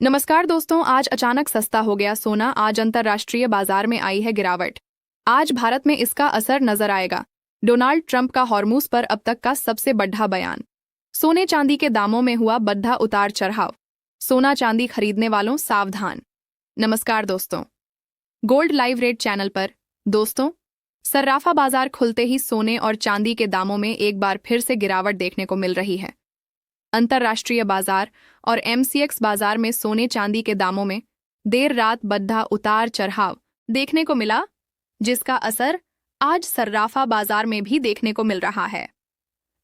नमस्कार दोस्तों, आज अचानक सस्ता हो गया सोना। आज अंतर्राष्ट्रीय बाजार में आई है गिरावट। आज भारत में इसका असर नजर आएगा। डोनाल्ड ट्रंप का हॉर्मूज पर अब तक का सबसे बड़ा बयान। सोने चांदी के दामों में हुआ बड़ा उतार चढ़ाव। सोना चांदी खरीदने वालों सावधान। नमस्कार दोस्तों, गोल्ड लाइव रेट चैनल पर। दोस्तों, सर्राफा बाजार खुलते ही सोने और चांदी के दामों में एक बार फिर से गिरावट देखने को मिल रही है। अंतर्राष्ट्रीय बाजार और एमसीएक्स बाजार में सोने चांदी के दामों में देर रात बड़ा उतार चढ़ाव देखने को मिला, जिसका असर आज सर्राफा बाजार में भी देखने को मिल रहा है।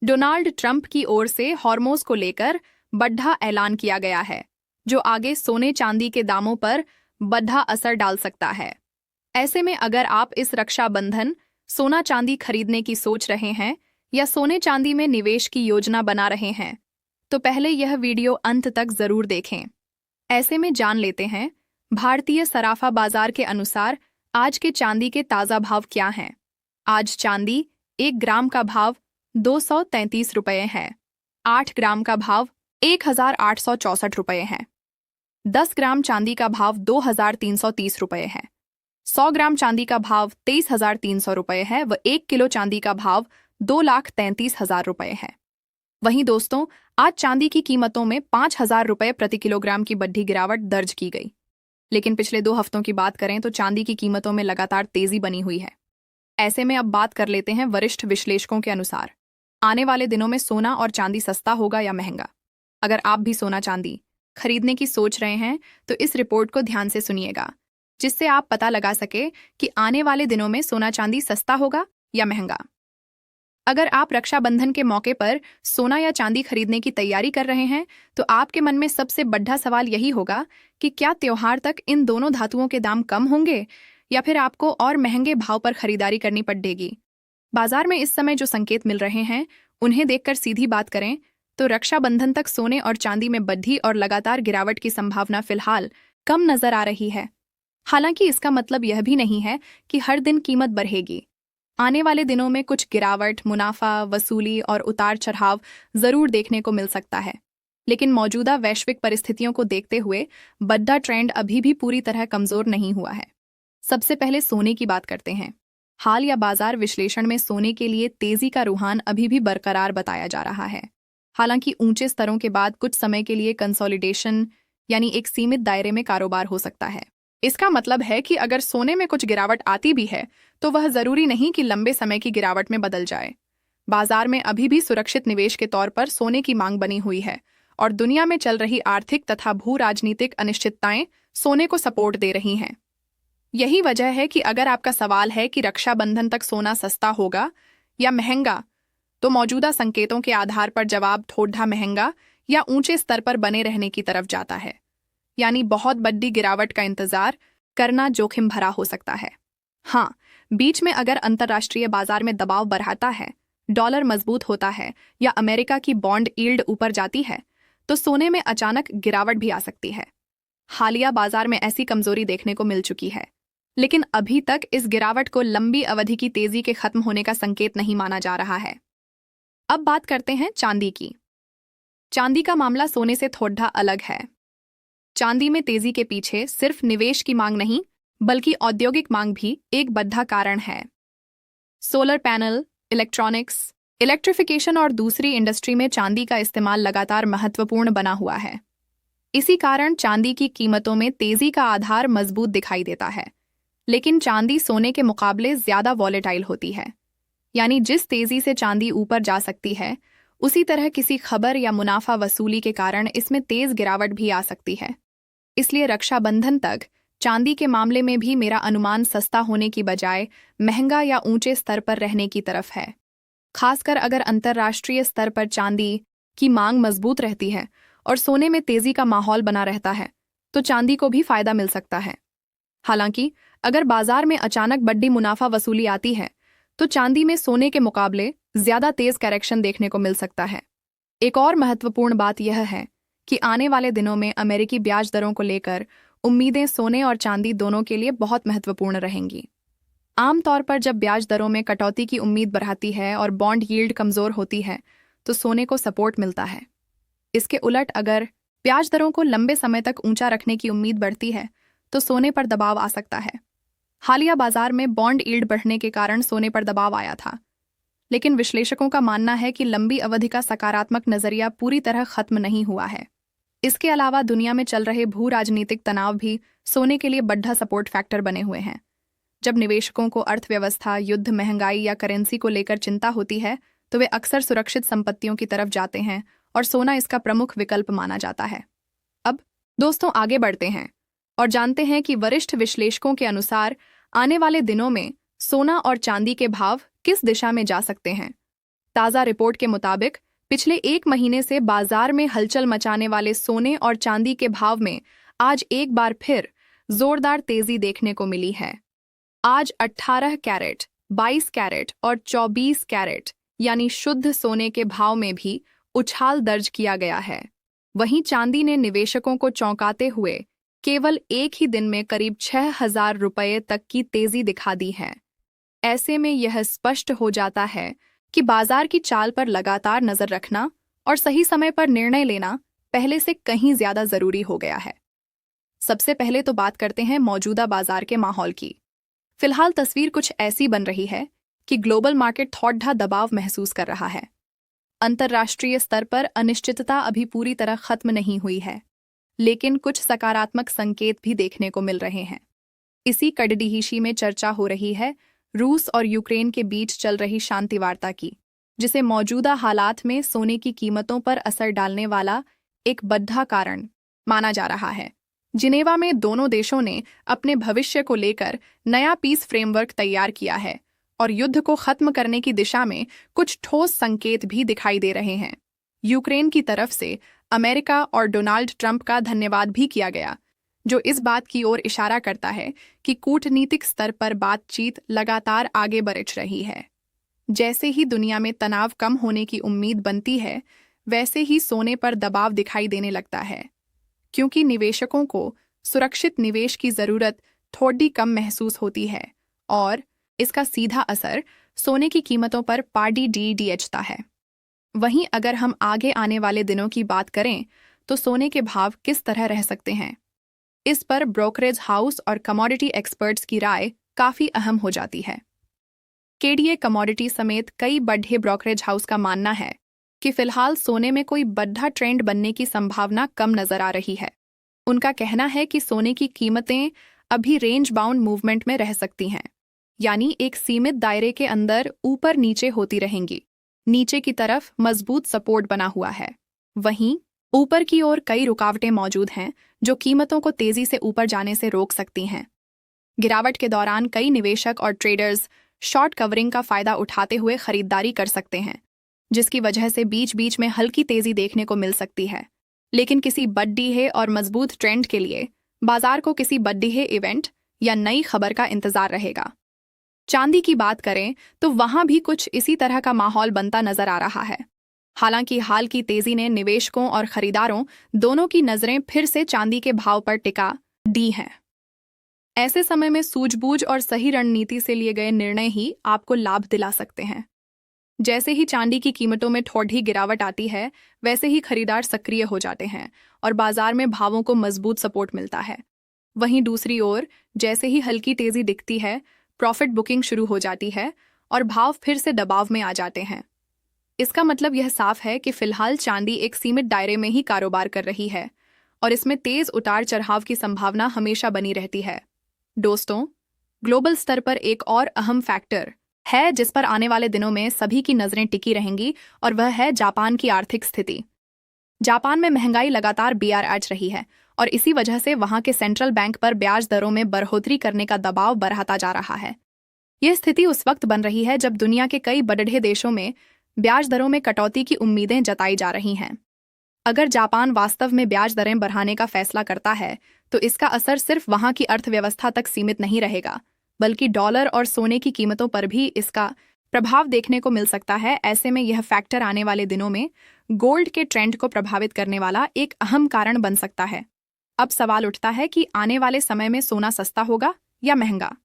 डोनाल्ड ट्रंप की ओर से हॉर्मोज को लेकर बड़ा ऐलान किया गया है, जो आगे सोने चांदी के दामों पर बड़ा असर डाल सकता है। ऐसे में अगर आप इस रक्षाबंधन सोना चांदी खरीदने की सोच रहे हैं या सोने चांदी में निवेश की योजना बना रहे हैं, तो पहले यह वीडियो अंत तक जरूर देखें। ऐसे में जान लेते हैं भारतीय सराफा बाजार के अनुसार आज के चांदी के ताज़ा भाव क्या हैं। आज चांदी 1 ग्राम का भाव 233 रुपये है। 8 ग्राम का भाव 1864 रुपये है। 10 ग्राम चांदी का भाव 2330 रुपये है। 100 ग्राम चांदी का भाव 23,300 रुपये है व 1 किलो चांदी का भाव 2,33,000 रुपये है। वहीं दोस्तों, आज चांदी की कीमतों में 5,000 रुपये प्रति किलोग्राम की बड़ी गिरावट दर्ज की गई। लेकिन पिछले 2 हफ्तों की बात करें तो चांदी की कीमतों में लगातार तेजी बनी हुई है। ऐसे में अब बात कर लेते हैं वरिष्ठ विश्लेषकों के अनुसार आने वाले दिनों में सोना और चांदी सस्ता होगा या महंगा। अगर आप भी सोना चांदी खरीदने की सोच रहे हैं तो इस रिपोर्ट को ध्यान से सुनिएगा, जिससे आप पता लगा सके कि आने वाले दिनों में सोना चांदी सस्ता होगा या महंगा। अगर आप रक्षाबंधन के मौके पर सोना या चांदी खरीदने की तैयारी कर रहे हैं तो आपके मन में सबसे बड़ा सवाल यही होगा कि क्या त्योहार तक इन दोनों धातुओं के दाम कम होंगे या फिर आपको और महंगे भाव पर खरीदारी करनी पड़ेगी। बाजार में इस समय जो संकेत मिल रहे हैं उन्हें देखकर सीधी बात करें तो रक्षाबंधन तक सोने और चांदी में बढ़ी और लगातार गिरावट की संभावना फिलहाल कम नजर आ रही है। हालांकि इसका मतलब यह भी नहीं है कि हर दिन कीमत बढ़ेगी। आने वाले दिनों में कुछ गिरावट, मुनाफा वसूली और उतार चढ़ाव जरूर देखने को मिल सकता है, लेकिन मौजूदा वैश्विक परिस्थितियों को देखते हुए बड़ा ट्रेंड अभी भी पूरी तरह कमजोर नहीं हुआ है। सबसे पहले सोने की बात करते हैं। हाल या बाजार विश्लेषण में सोने के लिए तेजी का रुझान अभी भी बरकरार बताया जा रहा है। हालांकि ऊंचे स्तरों के बाद कुछ समय के लिए कंसोलिडेशन यानी एक सीमित दायरे में कारोबार हो सकता है। इसका मतलब है कि अगर सोने में कुछ गिरावट आती भी है तो वह जरूरी नहीं कि लंबे समय की गिरावट में बदल जाए। बाजार में अभी भी सुरक्षित निवेश के तौर पर सोने की मांग बनी हुई है और दुनिया में चल रही आर्थिक तथा भू राजनीतिक अनिश्चितताएं सोने को सपोर्ट दे रही हैं। यही वजह है कि अगर आपका सवाल है कि रक्षाबंधन तक सोना सस्ता होगा या महंगा, तो मौजूदा संकेतों के आधार पर जवाब थोड़ा महंगा या ऊंचे स्तर पर बने रहने की तरफ जाता है। यानी बहुत बड़ी गिरावट का इंतजार करना जोखिम भरा हो सकता है। हाँ, बीच में अगर अंतर्राष्ट्रीय बाजार में दबाव बढ़ाता है, डॉलर मजबूत होता है या अमेरिका की बॉन्ड यील्ड ऊपर जाती है तो सोने में अचानक गिरावट भी आ सकती है। हालिया बाजार में ऐसी कमजोरी देखने को मिल चुकी है, लेकिन अभी तक इस गिरावट को लंबी अवधि की तेजी के खत्म होने का संकेत नहीं माना जा रहा है। अब बात करते हैं चांदी की। चांदी का मामला सोने से थोड़ा अलग है। चांदी में तेजी के पीछे सिर्फ निवेश की मांग नहीं बल्कि औद्योगिक मांग भी एक बड़ा कारण है। सोलर पैनल, इलेक्ट्रॉनिक्स, इलेक्ट्रिफिकेशन और दूसरी इंडस्ट्री में चांदी का इस्तेमाल लगातार महत्वपूर्ण बना हुआ है। इसी कारण चांदी की कीमतों में तेजी का आधार मजबूत दिखाई देता है। लेकिन चांदी सोने के मुकाबले ज्यादा वॉलेटाइल होती है। यानी जिस तेजी से चांदी ऊपर जा सकती है, उसी तरह किसी खबर या मुनाफा वसूली के कारण इसमें तेज गिरावट भी आ सकती है। इसलिए रक्षाबंधन तक चांदी के मामले में भी मेरा अनुमान सस्ता होने की बजाय महंगा या ऊंचे स्तर पर रहने की तरफ है। खासकर अगर अंतर्राष्ट्रीय स्तर पर चांदी की मांग मजबूत रहती है और सोने में तेजी का माहौल बना रहता है तो चांदी को भी फायदा मिल सकता है। हालांकि अगर बाजार में अचानक बड़ी मुनाफा वसूली आती है तो चांदी में सोने के मुकाबले ज्यादा तेज करेक्शन देखने को मिल सकता है। एक और महत्वपूर्ण बात यह है कि आने वाले दिनों में अमेरिकी ब्याज दरों को लेकर उम्मीदें सोने और चांदी दोनों के लिए बहुत महत्वपूर्ण रहेंगी। आमतौर पर जब ब्याज दरों में कटौती की उम्मीद बढ़ाती है और बॉन्ड यील्ड कमजोर होती है तो सोने को सपोर्ट मिलता है। इसके उलट अगर ब्याज दरों को लंबे समय तक ऊंचा रखने की उम्मीद बढ़ती है तो सोने पर दबाव आ सकता है। हालिया बाजार में बॉन्ड यील्ड बढ़ने के कारण सोने पर दबाव आया था, लेकिन विश्लेषकों का मानना है कि लंबी अवधि का सकारात्मक नजरिया पूरी तरह खत्म नहीं हुआ है। इसके अलावा दुनिया में चल रहे भू राजनीतिक तनाव भी सोने के लिए बड़ा सपोर्ट फैक्टर बने हुए हैं। जब निवेशकों को अर्थव्यवस्था, युद्ध, महंगाई या करेंसी को लेकर चिंता होती है तो वे अक्सर सुरक्षित संपत्तियों की तरफ जाते हैं और सोना इसका प्रमुख विकल्प माना जाता है। अब दोस्तों आगे बढ़ते हैं और जानते हैं कि वरिष्ठ विश्लेषकों के अनुसार आने वाले दिनों में सोना और चांदी के भाव किस दिशा में जा सकते हैं। ताज़ा रिपोर्ट के मुताबिक पिछले एक महीने से बाजार में हलचल मचाने वाले सोने और चांदी के भाव में आज एक बार फिर जोरदार तेजी देखने को मिली है। आज 18 कैरेट, 22 कैरेट और 24 कैरेट यानी शुद्ध सोने के भाव में भी उछाल दर्ज किया गया है। वहीं चांदी ने निवेशकों को चौंकाते हुए केवल एक ही दिन में करीब 6,000 रुपये तक की तेजी दिखा दी है। ऐसे में यह स्पष्ट हो जाता है कि बाजार की चाल पर लगातार नजर रखना और सही समय पर निर्णय लेना पहले से कहीं ज्यादा जरूरी हो गया है। सबसे पहले तो बात करते हैं मौजूदा बाजार के माहौल की। फिलहाल तस्वीर कुछ ऐसी बन रही है कि ग्लोबल मार्केट थोड़ा दबाव महसूस कर रहा है। अंतर्राष्ट्रीय स्तर पर अनिश्चितता अभी पूरी तरह खत्म नहीं हुई है, लेकिन कुछ सकारात्मक संकेत भी देखने को मिल रहे हैं। इसी कड़डीहीशी में चर्चा हो रही है रूस और यूक्रेन के बीच चल रही शांति वार्ता की, जिसे मौजूदा हालात में सोने की कीमतों पर असर डालने वाला एक बड़ा कारण माना जा रहा है। जिनेवा में दोनों देशों ने अपने भविष्य को लेकर नया पीस फ्रेमवर्क तैयार किया है और युद्ध को खत्म करने की दिशा में कुछ ठोस संकेत भी दिखाई दे रहे हैं। यूक्रेन की तरफ से अमेरिका और डोनाल्ड ट्रंप का धन्यवाद भी किया गया, जो इस बात की ओर इशारा करता है कि कूटनीतिक स्तर पर बातचीत लगातार आगे बढ़ रही है। जैसे ही दुनिया में तनाव कम होने की उम्मीद बनती है, वैसे ही सोने पर दबाव दिखाई देने लगता है, क्योंकि निवेशकों को सुरक्षित निवेश की जरूरत थोड़ी कम महसूस होती है और इसका सीधा असर सोने की कीमतों पर पाड़ी दिखता है। वहीं अगर हम आगे आने वाले दिनों की बात करें तो सोने के भाव किस तरह रह सकते हैं, इस पर ब्रोकरेज हाउस और कमोडिटी एक्सपर्ट्स की राय काफी अहम हो जाती है। केडीए कमोडिटी समेत कई बड़े ब्रोकरेज हाउस का मानना है कि फिलहाल सोने में कोई बड़ा ट्रेंड बनने की संभावना कम नजर आ रही है। उनका कहना है कि सोने की कीमतें अभी रेंज बाउंड मूवमेंट में रह सकती हैं, यानी एक सीमित दायरे के अंदर ऊपर नीचे होती रहेंगी। नीचे की तरफ मजबूत सपोर्ट बना हुआ है, वहीं ऊपर की ओर कई रुकावटें मौजूद हैं जो कीमतों को तेजी से ऊपर जाने से रोक सकती हैं। गिरावट के दौरान कई निवेशक और ट्रेडर्स शॉर्ट कवरिंग का फायदा उठाते हुए खरीदारी कर सकते हैं, जिसकी वजह से बीच बीच में हल्की तेजी देखने को मिल सकती है। लेकिन किसी बड़ी और मजबूत ट्रेंड के लिए बाजार को किसी बड़ी इवेंट या नई खबर का इंतजार रहेगा। चांदी की बात करें तो वहां भी कुछ इसी तरह का माहौल बनता नजर आ रहा है। हालांकि हाल की तेजी ने निवेशकों और खरीदारों दोनों की नजरें फिर से चांदी के भाव पर टिका दी हैं। ऐसे समय में सूझबूझ और सही रणनीति से लिए गए निर्णय ही आपको लाभ दिला सकते हैं। जैसे ही चांदी की कीमतों में थोड़ी गिरावट आती है, वैसे ही खरीदार सक्रिय हो जाते हैं और बाजार में भावों को मजबूत सपोर्ट मिलता है। वहीं दूसरी ओर जैसे ही हल्की तेजी दिखती है, प्रॉफिट बुकिंग शुरू हो जाती है और भाव फिर से दबाव में आ जाते हैं। इसका मतलब यह साफ है कि फिलहाल चांदी एक सीमित दायरे में ही कारोबार कर रही है और इसमें तेज उतार चढ़ाव की संभावना हमेशा बनी रहती है। दोस्तों, ग्लोबल स्तर पर एक और अहम फैक्टर है जिस पर आने वाले दिनों में सभी की नजरें टिकी रहेंगी और वह है जापान की आर्थिक स्थिति। जापान में महंगाई लगातार BRH रही है और इसी वजह से वहां के सेंट्रल बैंक पर ब्याज दरों में बढ़ोतरी करने का दबाव बढ़ाता जा रहा है। यह स्थिति उस वक्त बन रही है जब दुनिया के कई बड़े देशों में ब्याज दरों में कटौती की उम्मीदें जताई जा रही हैं। अगर जापान वास्तव में ब्याज दरें बढ़ाने का फैसला करता है तो इसका असर सिर्फ वहां की अर्थव्यवस्था तक सीमित नहीं रहेगा, बल्कि डॉलर और सोने की कीमतों पर भी इसका प्रभाव देखने को मिल सकता है। ऐसे में यह फैक्टर आने वाले दिनों में गोल्ड के ट्रेंड को प्रभावित करने वाला एक अहम कारण बन सकता है। अब सवाल उठता है कि आने वाले समय में सोना सस्ता होगा या महंगा।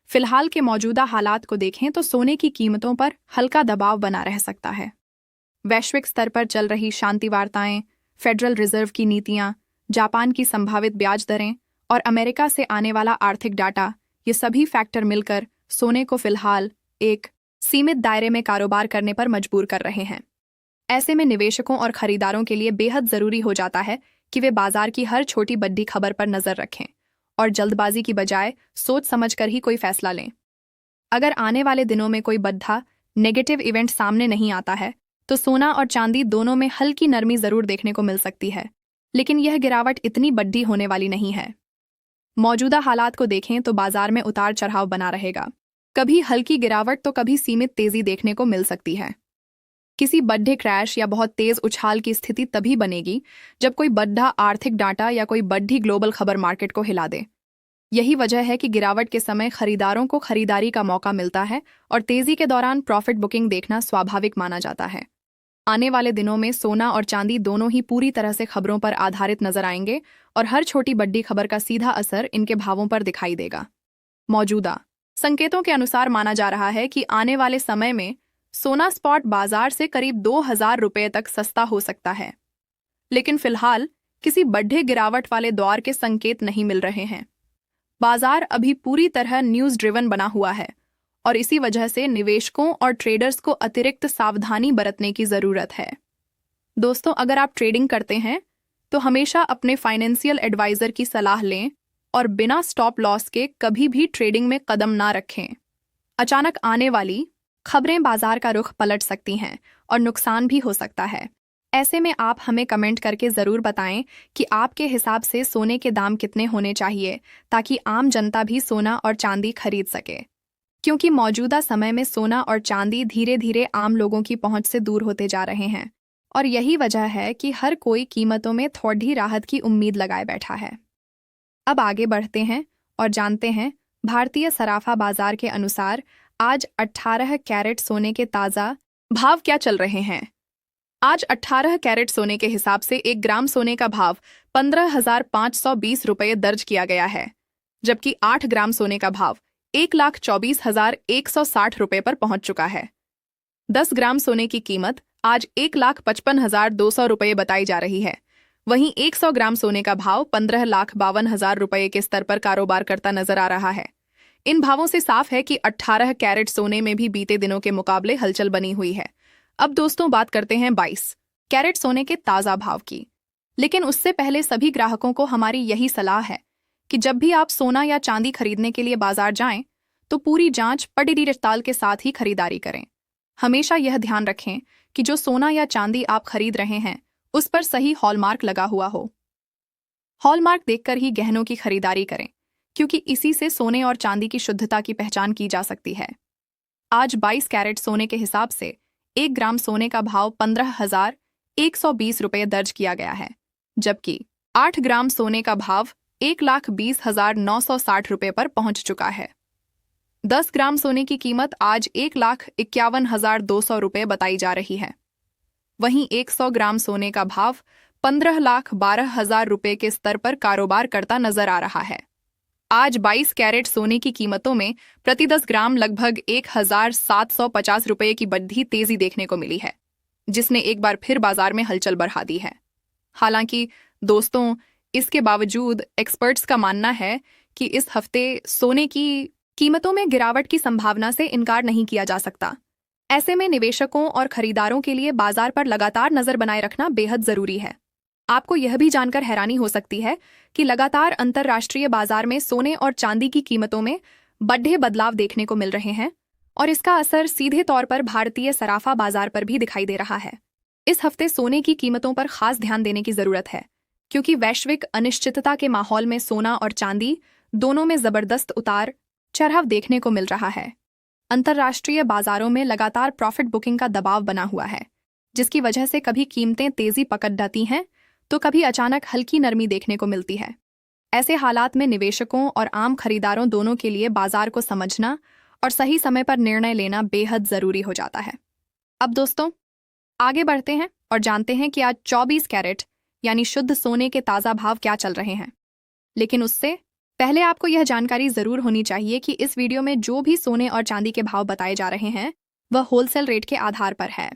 फिलहाल के मौजूदा हालात को देखें तो सोने की कीमतों पर हल्का दबाव बना रह सकता है। वैश्विक स्तर पर चल रही शांति वार्ताएं, फेडरल रिजर्व की नीतियां, जापान की संभावित ब्याज दरें और अमेरिका से आने वाला आर्थिक डाटा, ये सभी फैक्टर मिलकर सोने को फिलहाल एक सीमित दायरे में कारोबार करने पर मजबूर कर रहे हैं। ऐसे में निवेशकों और खरीदारों के लिए बेहद जरूरी हो जाता है कि वे बाजार की हर छोटी बड़ी खबर पर नजर रखें और जल्दबाजी की बजाय सोच समझकर ही कोई फैसला लें। अगर आने वाले दिनों में कोई बड़ा नेगेटिव इवेंट सामने नहीं आता है तो सोना और चांदी दोनों में हल्की नरमी जरूर देखने को मिल सकती है, लेकिन यह गिरावट इतनी बड़ी होने वाली नहीं है। मौजूदा हालात को देखें तो बाजार में उतार चढ़ाव बना रहेगा, कभी हल्की गिरावट तो कभी सीमित तेजी देखने को मिल सकती है। किसी बड़े क्रैश या बहुत तेज उछाल की स्थिति तभी बनेगी जब कोई बड़ा आर्थिक डाटा या कोई बड़ी ग्लोबल खबर मार्केट को हिला दे। यही वजह है कि गिरावट के समय खरीदारों को खरीदारी का मौका मिलता है और तेजी के दौरान प्रॉफिट बुकिंग देखना स्वाभाविक माना जाता है। आने वाले दिनों में सोना और चांदी दोनों ही पूरी तरह से खबरों पर आधारित नजर आएंगे और हर छोटी बड़ी खबर का सीधा असर इनके भावों पर दिखाई देगा। मौजूदा संकेतों के अनुसार माना जा रहा है कि आने वाले समय में सोना स्पॉट बाजार से करीब 2000 रुपये तक सस्ता हो सकता है, लेकिन फिलहाल किसी बड़े गिरावट वाले दौर के संकेत नहीं मिल रहे हैं। बाजार अभी पूरी तरह न्यूज ड्रिवन बना हुआ है और इसी वजह से निवेशकों और ट्रेडर्स को अतिरिक्त सावधानी बरतने की जरूरत है। दोस्तों, अगर आप ट्रेडिंग करते हैं तो हमेशा अपने फाइनेंशियल एडवाइजर की सलाह लें और बिना स्टॉप लॉस के कभी भी ट्रेडिंग में कदम ना रखें। अचानक आने वाली खबरें बाजार का रुख पलट सकती हैं और नुकसान भी हो सकता है। ऐसे में आप हमें कमेंट करके ज़रूर बताएं कि आपके हिसाब से सोने के दाम कितने होने चाहिए ताकि आम जनता भी सोना और चांदी खरीद सके, क्योंकि मौजूदा समय में सोना और चांदी धीरे धीरे आम लोगों की पहुंच से दूर होते जा रहे हैं और यही वजह है कि हर कोई कीमतों में थोड़ी राहत की उम्मीद लगाए बैठा है। अब आगे बढ़ते हैं और जानते हैं भारतीय सराफा बाजार के अनुसार आज 18 कैरेट सोने के ताज़ा भाव क्या चल रहे हैं। आज 18 कैरेट सोने के हिसाब से 1 ग्राम सोने का भाव 15,520 रुपये दर्ज किया गया है, जबकि 8 ग्राम सोने का भाव 1,24,160 रुपये पर पहुंच चुका है। 10 ग्राम सोने की कीमत आज 1,55,200 रुपये बताई जा रही है। वहीं 100 ग्राम सोने का भाव 15,52,000 रुपये के स्तर पर कारोबार करता नजर आ रहा है। इन भावों से साफ है कि 18 कैरेट सोने में भी बीते दिनों के मुकाबले हलचल बनी हुई है। अब दोस्तों, बात करते हैं 22 कैरेट सोने के ताज़ा भाव की, लेकिन उससे पहले सभी ग्राहकों को हमारी यही सलाह है कि जब भी आप सोना या चांदी खरीदने के लिए बाजार जाएं तो पूरी जांच पड़ताल के साथ ही खरीदारी करें। हमेशा यह ध्यान रखें कि जो सोना या चांदी आप खरीद रहे हैं उस पर सही हॉलमार्क लगा हुआ हो। हॉलमार्क देखकर ही गहनों की खरीदारी करें, क्योंकि इसी से सोने और चांदी की शुद्धता की पहचान की जा सकती है। आज 22 कैरेट सोने के हिसाब से 1 ग्राम सोने का भाव 15,120 रुपये दर्ज किया गया है, जबकि 8 ग्राम सोने का भाव 1,20,960 रुपये पर पहुंच चुका है। 10 ग्राम सोने की कीमत आज 1,51,200 रुपये बताई जा रही है। वहीं 100 ग्राम सोने का भाव 15,12,000 रुपये के स्तर पर कारोबार करता नजर आ रहा है। आज 22 कैरेट सोने की कीमतों में प्रति 10 ग्राम लगभग 1,750 रुपये की बढ़ी तेजी देखने को मिली है, जिसने एक बार फिर बाजार में हलचल बढ़ा दी है। हालांकि दोस्तों, इसके बावजूद एक्सपर्ट्स का मानना है कि इस हफ्ते सोने की कीमतों में गिरावट की संभावना से इनकार नहीं किया जा सकता। ऐसे में निवेशकों और खरीदारों के लिए बाजार पर लगातार नजर बनाए रखना बेहद जरूरी है। आपको यह भी जानकर हैरानी हो सकती है कि लगातार अंतर्राष्ट्रीय बाजार में सोने और चांदी की कीमतों में बड़े बदलाव देखने को मिल रहे हैं और इसका असर सीधे तौर पर भारतीय सराफा बाजार पर भी दिखाई दे रहा है। इस हफ्ते सोने की कीमतों पर खास ध्यान देने की जरूरत है, क्योंकि वैश्विक अनिश्चितता के माहौल में सोना और चांदी दोनों में जबरदस्त उतार चढ़ाव देखने को मिल रहा है। अंतर्राष्ट्रीय बाजारों में लगातार प्रॉफिट बुकिंग का दबाव बना हुआ है, जिसकी वजह से कभी कीमतें तेजी पकड़ जाती हैं तो कभी अचानक हल्की नरमी देखने को मिलती है। ऐसे हालात में निवेशकों और आम खरीदारों दोनों के लिए बाजार को समझना और सही समय पर निर्णय लेना बेहद जरूरी हो जाता है। अब दोस्तों, आगे बढ़ते हैं और जानते हैं कि आज 24 कैरेट यानी शुद्ध सोने के ताज़ा भाव क्या चल रहे हैं। लेकिन उससे पहले आपको यह जानकारी जरूर होनी चाहिए कि इस वीडियो में जो भी सोने और चांदी के भाव बताए जा रहे हैं वह होलसेल रेट के आधार पर है।